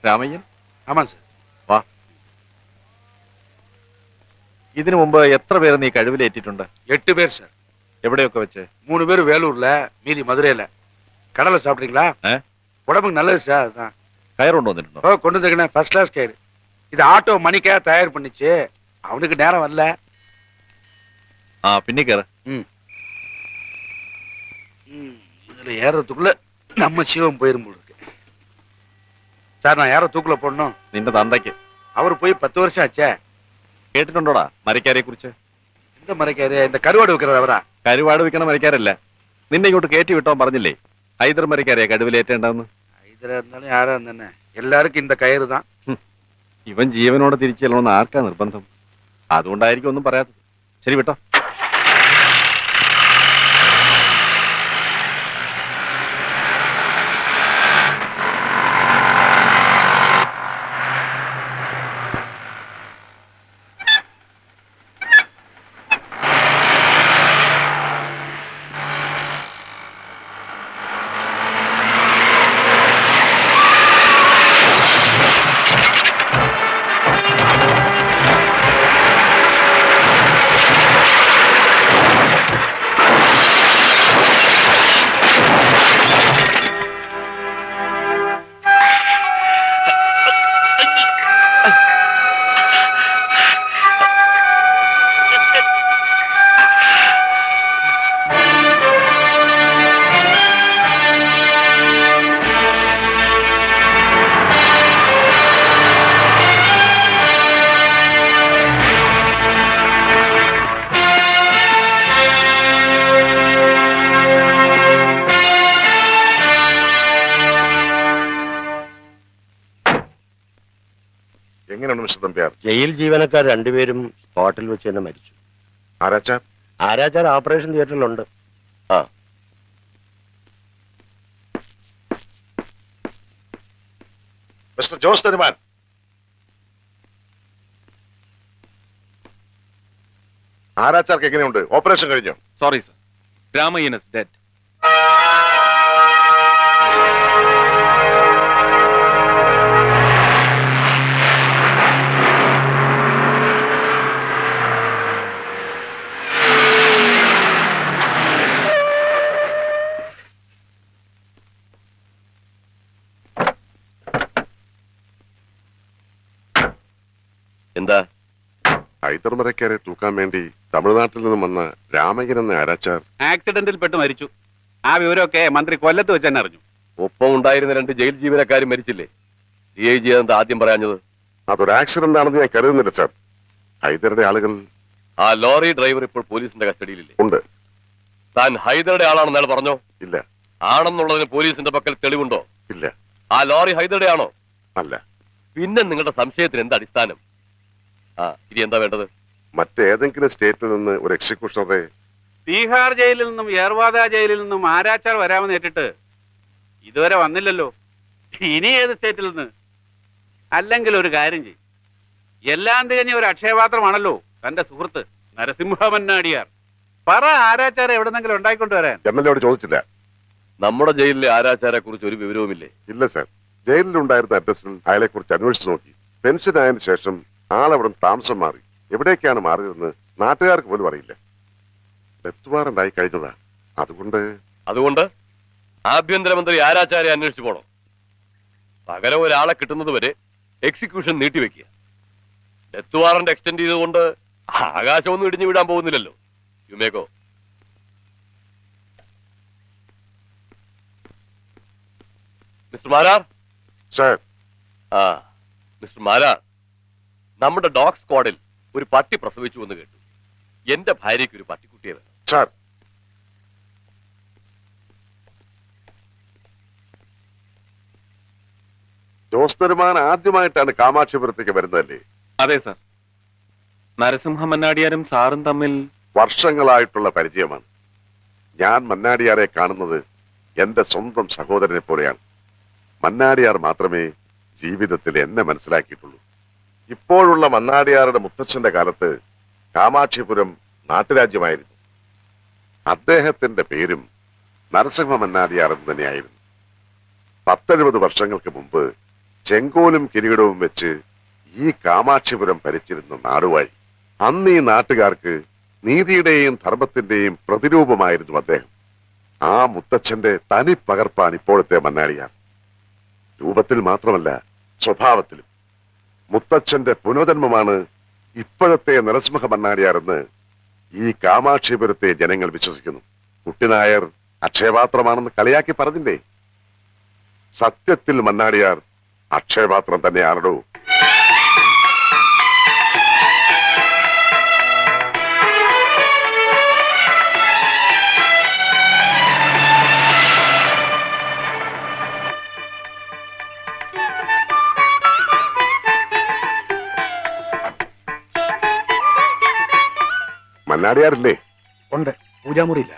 രാമയ്യൻ? ആമാ സാർ. വാ. ഇതിനു മുമ്പ് എത്ര പേര് നീ കഴിവിലേറ്റിട്ടുണ്ട്? 8 பேர் சார். എവിടെയൊക്കെ വെച്ച്? 3 பேர் வேலூர்ல, மீதி மதுரையில. கடலை சாப்பிட்டீங்களா? உடம்புக்கு நல்லது சார். அதான் കയറുണ്ടോ വന്നിട്ടുണ്ടോ? ஓ, கொண்டு வந்துருக்கேன். ஃபர்ஸ்ட் கிளாஸ் கயிறு. இது ஆட்டோ மணிக்கா தயார் பண்ணிச்சு. அவனுக்கு நேரம் வரல. ആ പിന്നെ കയറ്. இதுல ஏறதுக்குள்ள நம்ம சிவம் போயிரும் போல இருக்கு. சார், நான் யாரோ தூக்குல போடணும்? നിന്റെ തന്തയ്ക്ക്. அவர் போய் 10 வருஷம் ஆச்சே. കേട്ടിട്ടുണ്ടോടാ മരക്കാരെ കുറിച്ച്? இந்த மறைக்காரு, இந்த கருவாடு வைக்கிறது அவரா? കരുവാട് വിൽക്കണ മരക്കാരല്ല. നിന്നെ ഇങ്ങോട്ട് കയറ്റി വിട്ടോ പറഞ്ഞില്ലേ ഹൈദർ മരക്കാരെയാ കഴിവിലേറ്റേണ്ടതെന്ന്. ஹைதரா இருந்தாலும் யாரா இருந்தானே எல்லாருக்கும் இந்த கயிறு தான். ഇവൻ ജീവനോടെ തിരിച്ചു ചെല്ലണമെന്ന് ആർക്കാ നിർബന്ധം? അതുകൊണ്ടായിരിക്കും ഒന്നും പറയാത്തത്. ശരി വിട്ടോ. ജയിൽ ജീവനക്കാർ 2 പേരും സ്പോട്ടിൽ വെച്ച് തന്നെ മരിച്ചു. ആരാച്ചാർ ഓപ്പറേഷൻ തിയേറ്ററിലുണ്ട്. ആ, മിസ്റ്റർ ജോസ് തരുമാൻ, ആരാച്ചാർക്ക് എങ്ങനെയുണ്ട്? ഓപ്പറേഷൻ കഴിഞ്ഞോ? Sorry sir, Ramayyan is dead. എന്താ? ഹൈദർ മരക്കാരെ തൂക്കാൻ വേണ്ടി തമിഴ്നാട്ടിൽ നിന്നും വന്ന രാമയ്യൻ എന്ന ആരാച്ചാർ ആക്സിഡന്റിൽ പെട്ട് മരിച്ചു. ആ വിവരമൊക്കെ മന്ത്രി കൊല്ലത്ത് വെച്ച് തന്നെ അറിഞ്ഞു. ഒപ്പം ഉണ്ടായിരുന്ന 2 ജയിൽ ജീവനക്കാരും മരിച്ചില്ലേ? DIG എന്താ ആദ്യം പറയാഞ്ഞത്? അതൊരു ആക്സിഡന്റ് ആണെന്ന് ഞാൻ കരുതുന്നില്ല സാർ. ഹൈദറുടെ ആളുകൾ... ആ ലോറി ഡ്രൈവർ ഇപ്പോൾ പോലീസിന്റെ കസ്റ്റഡിയിലില്ലേ? ഉണ്ട്. താൻ ഹൈദറുടെ ആളാണെന്ന് അയാൾ പറഞ്ഞോ? ഇല്ല. ആണെന്നുള്ളതിന് പോലീസിന്റെ പക്കൽ തെളിവുണ്ടോ? ഇല്ല. ആ ലോറി ഹൈദറുടെ ആണോ? അല്ല. പിന്നെ നിങ്ങളുടെ സംശയത്തിന് എന്ത് അടിസ്ഥാനം? ഇനി എന്താ വേണ്ടത്? മറ്റേതെങ്കിലും സ്റ്റേറ്റിൽ നിന്ന് ഒരു എക്സിക്യൂഷണറെ... തീഹാർ ജയിലിൽ നിന്നും ഏർവാദ ജയിലിൽ നിന്നും ആരാച്ചാർ വരാമെന്ന് ഏറ്റിട്ട് ഇതുവരെ വന്നില്ലല്ലോ. ഇനി ഏത് സ്റ്റേറ്റിൽ നിന്ന്? അല്ലെങ്കിൽ ഒരു കാര്യം ചെയ്യും, എല്ലാം തികഞ്ഞ ഒരു അക്ഷയപാത്രമാണല്ലോ തന്റെ സുഹൃത്ത് നരസിംഹമന്നാടിയാർ. പറ, ആരാച്ചാരെ എവിടെന്നെങ്കിലും ഉണ്ടായിക്കൊണ്ട് വരാൻ. എന്നോട് ചോദിച്ചില്ല. നമ്മുടെ ജയിലിലെ ആരാച്ചാരെ കുറിച്ച് ഒരു വിവരവുമില്ലേ? ഇല്ല സാർ. ജയിലിലുണ്ടായിരുന്ന അഡ്രസ്സിൽ അയാളെ കുറിച്ച് അന്വേഷിച്ചു നോക്കി. പെൻഷൻ ആയതിനു ശേഷം ആളവിടെ താമസം മാറി. എവിടേക്കാണ് മാറിയതെന്ന് നാട്ടുകാർക്ക് പോലും അറിയില്ല. ഡെത്ത് വാറന്റ് ആയി കഴിഞ്ഞതാ. അതുകൊണ്ട് ആഭ്യന്തരമന്ത്രി ആരാച്ചാരെ അന്വേഷിച്ചു പോണോ? പകരം ഒരാളെ കിട്ടുന്നത് വരെ എക്സിക്യൂഷൻ നീട്ടിവെക്കുക. ഡെത്ത് വാറന്റ് എക്സ്റ്റെൻഡ് ചെയ്തുകൊണ്ട് ആകാശമൊന്നും ഇടിഞ്ഞു വിടാൻ പോകുന്നില്ലല്ലോ. യുമേക്കോ? Mister Marar. Sir. Mister Marar, നമ്മുടെ ഡോഗ് സ്ക്വാഡിൽ ഒരു പട്ടി പ്രസവിച്ചു എന്ന് കേട്ടു. എന്റെ ഭാര്യയ്ക്ക് ഒരു പട്ടിക്കുട്ടിയെ വേണം. സാർ. ജോസ് തരുമാൻ ആദ്യമായിട്ടാണ് കാമാക്ഷിപുരത്തേക്ക് വരുന്നതല്ലേ? അതെ സർ. നരസിംഹ മന്നാടിയാരും സാറും തമ്മിൽ വർഷങ്ങളായിട്ടുള്ള പരിചയമാണ്. ഞാൻ മന്നാടിയാരെ കാണുന്നത് എന്റെ സ്വന്തം സഹോദരനെ പോലെയാണ്. മന്നാടിയാർ മാത്രമേ ജീവിതത്തിൽ എന്നെ മനസ്സിലാക്കിയിട്ടുള്ളൂ. ഇപ്പോഴുള്ള മന്നാടിയാറുടെ മുത്തച്ഛന്റെ കാലത്ത് കാമാക്ഷിപുരം നാട്ടുരാജ്യമായിരുന്നു. അദ്ദേഹത്തിന്റെ പേരും നരസിംഹ മന്നാടിയാർ എന്ന് തന്നെയായിരുന്നു. 10-70 വർഷങ്ങൾക്ക് മുമ്പ് ചെങ്കോലും കിരീടവും വെച്ച് ഈ കാമാക്ഷിപുരം ഭരിച്ചിരുന്ന നാടുവാഴി. അന്ന് ഈ നാട്ടുകാർക്ക് നീതിയുടെയും ധർമ്മത്തിന്റെയും പ്രതിരൂപമായിരുന്നു അദ്ദേഹം. ആ മുത്തച്ഛന്റെ തനി പകർപ്പാണ് ഇപ്പോഴത്തെ മന്നാടിയാർ. രൂപത്തിൽ മാത്രമല്ല, സ്വഭാവത്തിലും. മുത്തച്ഛന്റെ പുനർജന്മമാണ് ഇപ്പോഴത്തെ നരസിംഹ മന്നാടിയാരെന്ന് ഈ കാമാക്ഷിപുരത്തെ ജനങ്ങൾ വിശ്വസിക്കുന്നു. കുട്ടിനായർ അക്ഷയപാത്രമാണെന്ന് കളിയാക്കി പറഞ്ഞില്ലേ? സത്യത്തിൽ മന്നാടിയാർ അക്ഷയപാത്രം തന്നെയാണോ? മന്നാടിയാറില്ലേ? ഉണ്ട്, പൂജാമുറിയില്ല.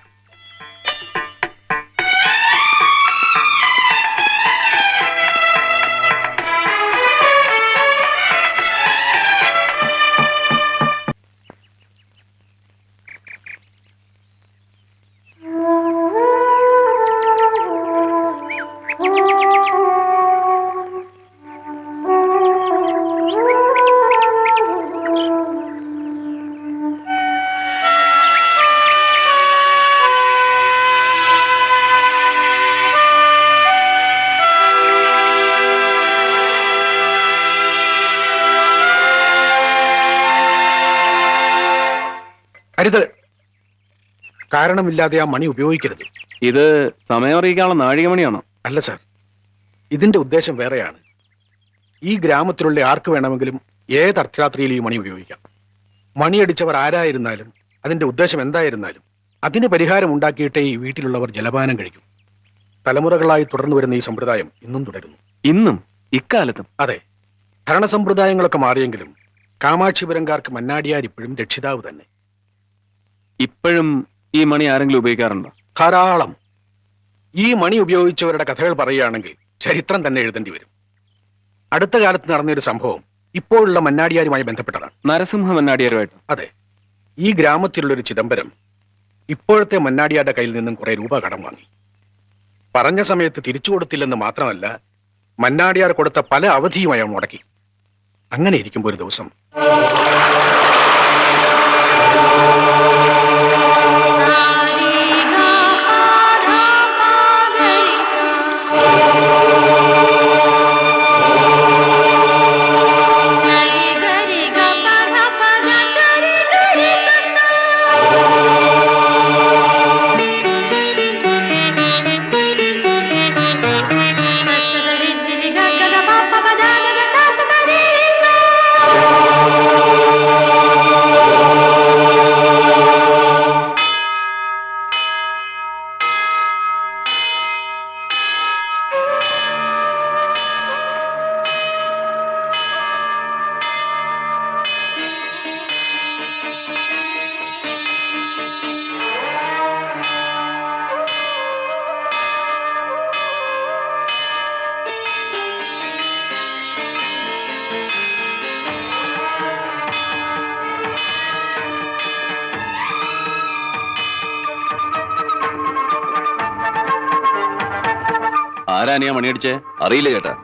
അരുത്, കാരണമില്ലാതെ ആ മണി ഉപയോഗിക്കരുത്. ഇത് സമയം അറിയിക്കാനുള്ള നാഴികമണിയാണോ? അല്ല സാർ, ഇതിന്റെ ഉദ്ദേശം വേറെയാണ്. ഈ ഗ്രാമത്തിലുള്ള ആർക്ക് വേണമെങ്കിലും ഏത് അർദ്ധരാത്രിയിൽ ഈ മണി ഉപയോഗിക്കാം. മണിയടിച്ചവർ ആരായിരുന്നാലും അതിന്റെ ഉദ്ദേശം എന്തായിരുന്നാലും അതിന് പരിഹാരം ഉണ്ടാക്കിയിട്ടേ ഈ വീട്ടിലുള്ളവർ ജലപാനം കഴിക്കും. തലമുറകളായി തുടർന്നു വരുന്ന ഈ സമ്പ്രദായം ഇന്നും തുടരുന്നു. ഇന്നും ഇക്കാലത്തും? അതെ, ഭരണസമ്പ്രദായങ്ങളൊക്കെ മാറിയെങ്കിലും കാമാക്ഷിപുരംകാർക്ക് മന്നാടിയാർ ഇപ്പോഴും രക്ഷിതാവ് തന്നെ. ഇപ്പോഴും ഈ മണി ആരെങ്കിലും ഉപയോഗിക്കാറുണ്ടോ? ധാരാളം. ഈ മണി ഉപയോഗിച്ചവരുടെ കഥകൾ പറയുകയാണെങ്കിൽ ചരിത്രം തന്നെ എഴുതേണ്ടി വരും. അടുത്ത കാലത്ത് നടന്നൊരു സംഭവം ഇപ്പോഴുള്ള മന്നാടിയാരുമായി ബന്ധപ്പെട്ടതാണ്. നരസിംഹ മന്നാടിയാരുമായിട്ട്? അതെ. ഈ ഗ്രാമത്തിലുള്ളൊരു ചിദംബരം ഇപ്പോഴത്തെ മന്നാടിയാരുടെ കയ്യിൽ നിന്നും കുറെ രൂപ കടം വാങ്ങി. പറഞ്ഞ സമയത്ത് തിരിച്ചു കൊടുത്തില്ലെന്ന് മാത്രമല്ല, മന്നാടിയാർ കൊടുത്ത പല അവധിയും അയാൾ മുടക്കി. അങ്ങനെ ഇരിക്കുമ്പോൾ ഒരു ദിവസം ആരാനിയാ മണിയടിച്ചേ? അറിയില്ല ചേട്ടാ.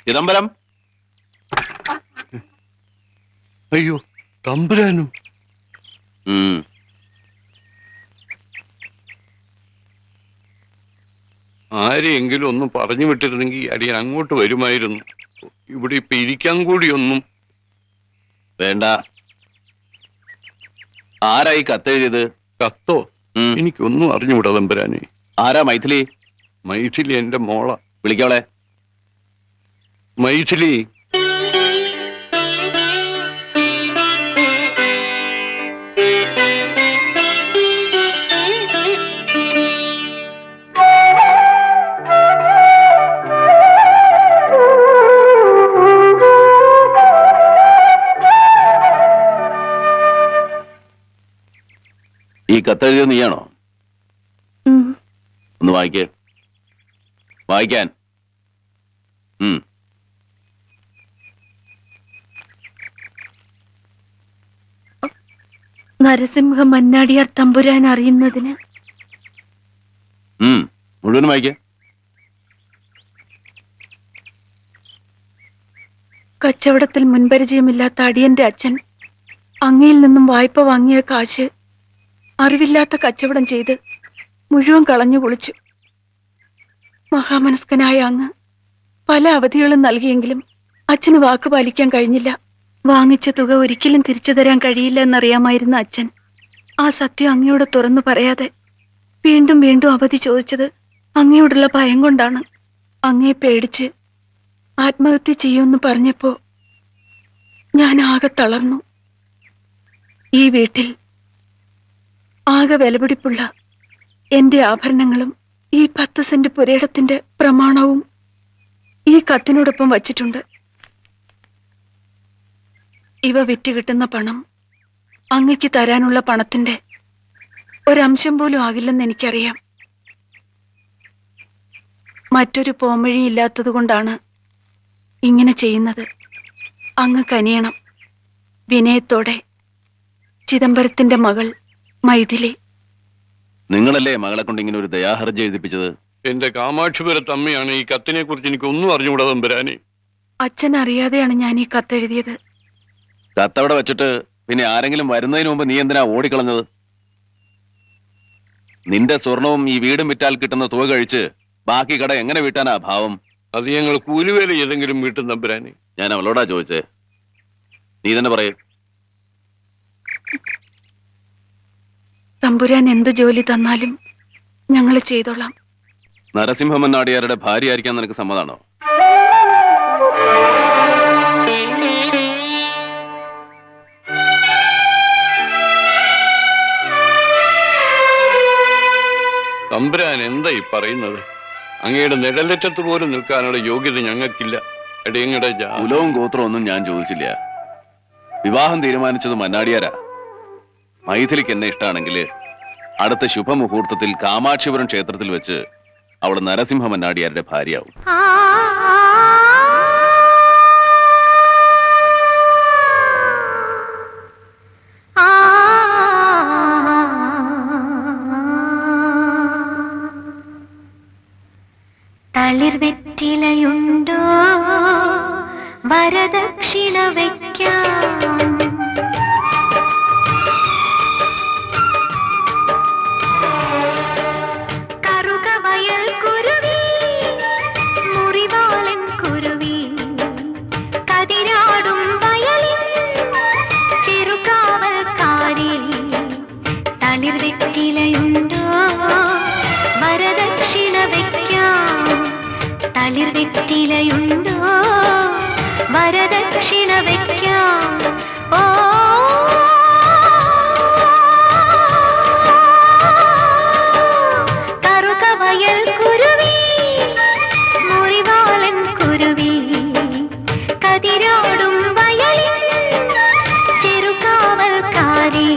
ചിദംബരം. അയ്യോ, തമ്പുരാനും. ഉം. ആരെയെങ്കിലും ഒന്ന് പറഞ്ഞു വിട്ടിരുന്നെങ്കിൽ അടിയൻ അങ്ങോട്ട് വരുമായിരുന്നു. ഇവിടെ ഇപ്പൊ ഇരിക്കാൻ കൂടിയൊന്നും. വേണ്ട. ആരായി കത്തെഴുതിയത്? കത്തോ? ഉം. എനിക്കൊന്നും അറിഞ്ഞുകൂടാ തമ്പുരാനെ. ആരാ മൈഥിലി? മൈഥിലി എന്റെ മോള. വിളിക്കവളെ. മൈഥിലി, ഈ കത്തെഴുതിയത് നീയാണോ? ഒന്ന് വായിക്കേ. വായിക്കാൻ. ഉം. നരസിംഹ മന്നാടിയാർ തമ്പുരാൻ അറിയുന്നതിന് മുഴുവനും വായിക്കേ. കച്ചവടത്തിൽ മുൻപരിചയമില്ലാത്ത അടിയന്റെ അച്ഛൻ അങ്ങയിൽ നിന്നും വായ്പ വാങ്ങിയ കാശ് അറിവില്ലാത്ത കച്ചവടം ചെയ്ത് മുഴുവൻ കളഞ്ഞു കുളിച്ചു. മഹാമനസ്കനായ അങ്ങ് പല അവധികളും നൽകിയെങ്കിലും അച്ഛന് വാക്ക് പാലിക്കാൻ കഴിഞ്ഞില്ല. വാങ്ങിച്ച തുക ഒരിക്കലും തിരിച്ചു തരാൻ കഴിയില്ല എന്നറിയാമായിരുന്ന അച്ഛൻ ആ സത്യം അങ്ങയോട് തുറന്നു പറയാതെ വീണ്ടും വീണ്ടും അവധി ചോദിച്ചത് അങ്ങയോടുള്ള ഭയം കൊണ്ടാണ്. അങ്ങയെ പേടിച്ച് ആത്മഹത്യ ചെയ്യുമെന്ന് പറഞ്ഞപ്പോ ഞാൻ ആകെ തളർന്നു. ഈ വീട്ടിൽ ആകെ വിലപിടിപ്പുള്ള എന്റെ ആഭരണങ്ങളും ഈ 10 സെന്റ് പുരയിടത്തിന്റെ പ്രമാണവും ഈ കത്തിനോടൊപ്പം വച്ചിട്ടുണ്ട്. ഇവ വിറ്റ് കിട്ടുന്ന പണം അങ്ങയ്ക്ക് തരാനുള്ള പണത്തിന്റെ ഒരംശം പോലും ആകില്ലെന്ന് എനിക്കറിയാം. മറ്റൊരു പോംവഴിയില്ലാത്തത് കൊണ്ടാണ് ഇങ്ങനെ ചെയ്യുന്നത്. അങ്ങ് കനിയണം. വിനയത്തോടെ, ചിദംബരത്തിന്റെ മകൾ മൈഥിലി. നിങ്ങളല്ലേ മകളെ കൊണ്ട് ഇങ്ങനെ ഒരു ദയാഹർജി എഴുതിപ്പിച്ചത്? എന്റെ കാമാക്ഷിപുരത്ത് അമ്മയാണ്. ഈ കത്തിനെ കുറിച്ച് എനിക്കൊന്നും അറിഞ്ഞുകൂടാ തമ്പുരാനെ. അച്ഛൻ അറിയാതെയാണ് ഞാൻ ഈ കത്തെഴുതിയത്. കത്തവിടെ വെച്ചിട്ട് പിന്നെ ആരെങ്കിലും വരുന്നതിന് മുമ്പ് നീ എന്തിനാ ഓടിക്കളഞ്ഞത്? നിന്റെ സ്വർണവും ഈ വീടും വിറ്റാൽ കിട്ടുന്ന തുക കഴിച്ച് ബാക്കി കട എങ്ങനെ വീട്ടാനാ ഭാവം? അത് ഞങ്ങൾ കൂലിവേല ഏതെങ്കിലും വീട്ടും തമ്പുരാനെ. ഞാൻ അവളോടാ ചോദിച്ചേ. നീ തന്നെ പറയൂ. തമ്പുരാൻ എന്ത് ജോലി തന്നാലും ഞങ്ങൾ ചെയ്തോളാം. നരസിംഹമന്നാടിയാരുടെ ഭാര്യ ആയിരിക്കാൻ നിനക്ക് സമ്മതാണോ? തമ്പുരാൻ എന്താ ഈ പറയുന്നത്? അങ്ങയുടെ നിഴലറ്റത്ത് പോലും നിൽക്കാനുള്ള യോഗ്യത ഞങ്ങൾക്കില്ല. എടയങ്ങടെ കുലവും ഗോത്രവും ഒന്നും ഞാൻ ചോദിച്ചില്ല. വിവാഹം തീരുമാനിച്ചത് മന്നാടിയാരാ. മൈഥിലിക്ക് എന്നെ ഇഷ്ടമാണെങ്കിൽ അടുത്ത ശുഭമുഹൂർത്തത്തിൽ കാമാക്ഷിപുരം ക്ഷേത്രത്തിൽ വെച്ച് അവൾ നരസിംഹ മന്നാടിയാരുടെ ഭാര്യയാവും. തളിർവെറ്റിലയുണ്ടോ വരദക്ഷിണ വയ്ക്കാം, കറുകവയൽ കുരുവി മുറിവാളൻ കുരുവി കതിരാടും വയലിൻ ചെറുകാവൽക്കാരി. തളിർവെറ്റിലയുണ്ടോ വരദക്ഷിണ വയ്ക്കാം, തളിർവെറ്റിലയുണ്ടോ വരദക്ഷിണ വയ്ക്കാം. ഓ കറുകവയൽ കുരുവി മുറിവാളൻ കുരുവി കതിരാടും വയലിൻ ചെറുകാവൽക്കാരി.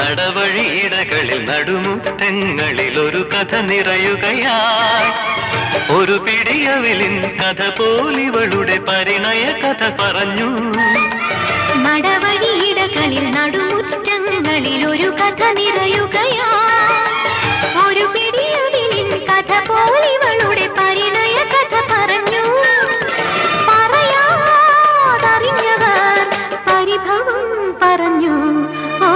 നടവഴിയിടകളിൽ നടുമുറ്റങ്ങളിൽ ഒരു കഥ നിറയുകയായി ഒരു പിടിയവിലിൻ കഥ പോലിവളുടെ പരിണയ കഥ പറഞ്ഞു നടവഴിയിടകളിൽ നടുമുറ്റങ്ങളിൽ ഒരു കഥ നിറയുകയാ ഒരു പിടിയവിലിൻ കഥ പോലിവളുടെ പരിണയ കഥ പറഞ്ഞു പറയാതറിഞ്ഞവർ പരിഭവം പറഞ്ഞു ഓ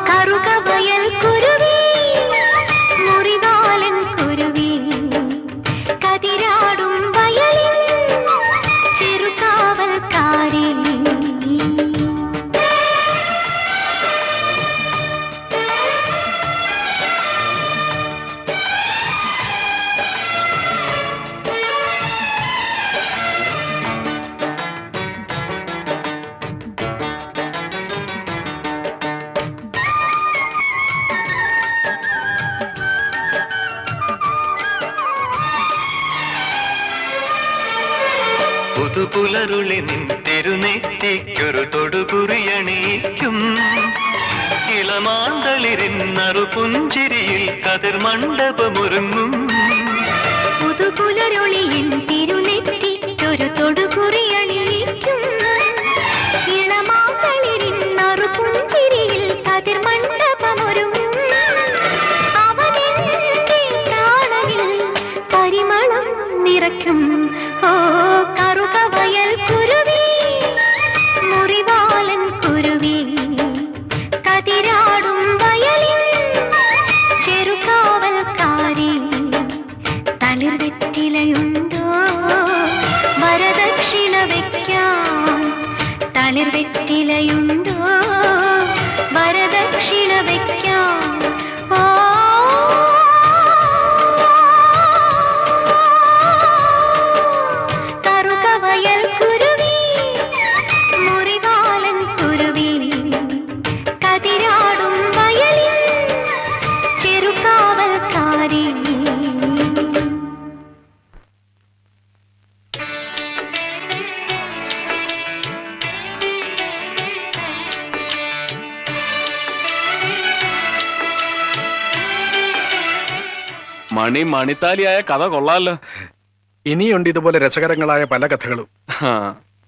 കറുകവയൽ കുരുവി മുറിവാലൻ കുരുവി കതിരാടും വയലിൻ ചെറുകാവൽക്കാരി പുതുപുലരുളി നിൻ തിരുനെറ്റിക്കൊരു തൊടുകുറിയണിയിക്കും ഇളമാന്തളിരിന്നറു പുഞ്ചിരിയിൽ കതിർമണ്ഡപമൊരുങ്ങും പുതുപുലരൊളിയിൽ തിരുനെറ്റിക്കൊരു തൊടുകുറിയണിയിക്കും ഇളമാതളിരിന്നറു പുഞ്ചിരിയിൽ കതിർമണ്ഡപമൊരുങ്ങും അവനെന്റെ പ്രാണനിൽ പരിമളം നിറയ്ക്കും ഓ കറുകവയൽ കുരുവി മുറിവാലൻ കുരുവി കതിരാടും വയലിൻ ചെറുകാവൽക്കാരി തളിർവെറ്റിലയുണ്ടോ വരദക്ഷിണ വയ്ക്കാം തളിർവെറ്റിലയുണ്ടോ വരദക്ഷിണ വയ്ക്കാം ഓ കറുകവയൽ കുരുവി മുറിവാലൻ കുരുവി കതിരാടും വയലിൻ ചെറുകാവൽക്കാരി മണിത്താലിയായ കഥ കൊള്ളാലോ. ഇനിയുണ്ട് ഇതുപോലെ രസകരങ്ങളായ പല കഥകളും. ആ